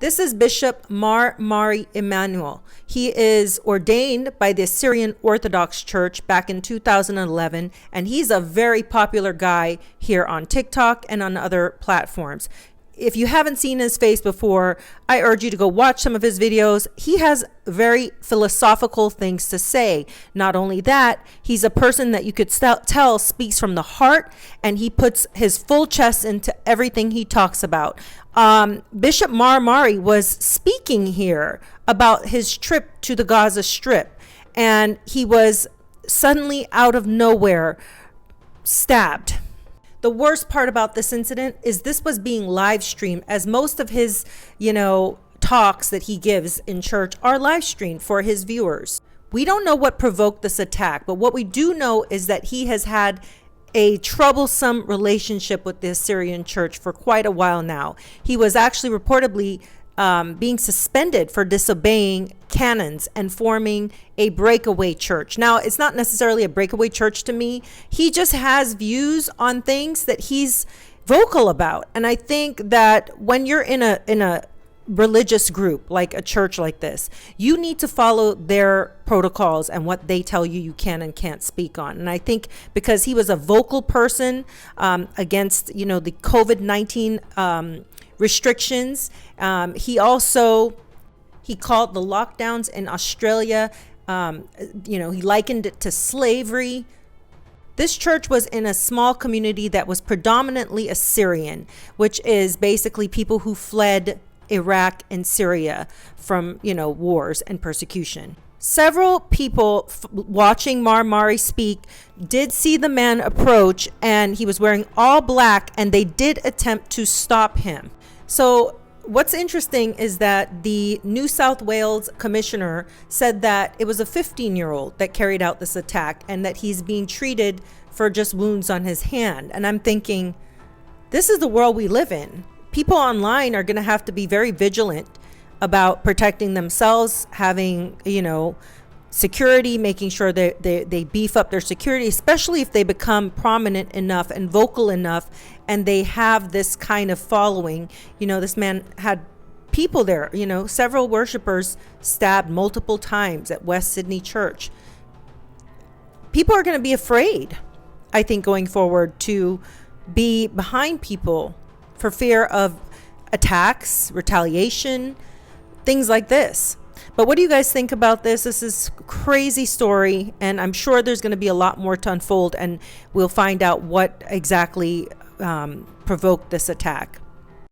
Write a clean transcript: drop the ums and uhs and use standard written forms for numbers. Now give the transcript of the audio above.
This is Bishop Mari Emmanuel. He is ordained by the Syrian Orthodox Church back in 2011, and he's a very popular guy here on TikTok and on other platforms. If you haven't seen his face before, I urge you to go watch some of his videos. He has very philosophical things to say. Not only that, he's a person that you could tell speaks from the heart, and he puts his full chest into everything he talks about. Bishop Mari was speaking here about his trip to the Gaza Strip, and he was suddenly out of nowhere stabbed. The worst part about this incident is this was being live streamed, as most of his, talks that he gives in church are live streamed for his viewers. We don't know what provoked this attack, but what we do know is that he has had a troublesome relationship with the Syrian church for quite a while now. He was actually reportedly being suspended for disobeying canons and forming a breakaway church. Now, it's not necessarily a breakaway church to me. He just has views on things that he's vocal about. And I think that when you're in a religious group, like a church like this, you need to follow their protocols and what they tell you can and can't speak on. And I think because he was a vocal person against, the COVID-19 restrictions. He called the lockdowns in Australia, he likened it to slavery. This church was in a small community that was predominantly Assyrian, which is basically people who fled Iraq and Syria from, wars and persecution. Several people watching Mari speak did see the man approach, and he was wearing all black, and they did attempt to stop him. So what's interesting is that the New South Wales commissioner said that it was a 15-year-old that carried out this attack and that he's being treated for just wounds on his hand. And I'm thinking, this is the world we live in. People online are going to have to be very vigilant about protecting themselves, having, security, making sure that they beef up their security, especially if they become prominent enough and vocal enough and they have this kind of following. This man had people there, several worshipers stabbed multiple times at West Sydney Church. People are going to be afraid, I think, going forward to be behind people for fear of attacks, retaliation, things like this. But what do you guys think about this? This is a crazy story, and I'm sure there's going to be a lot more to unfold, and we'll find out what exactly provoked this attack.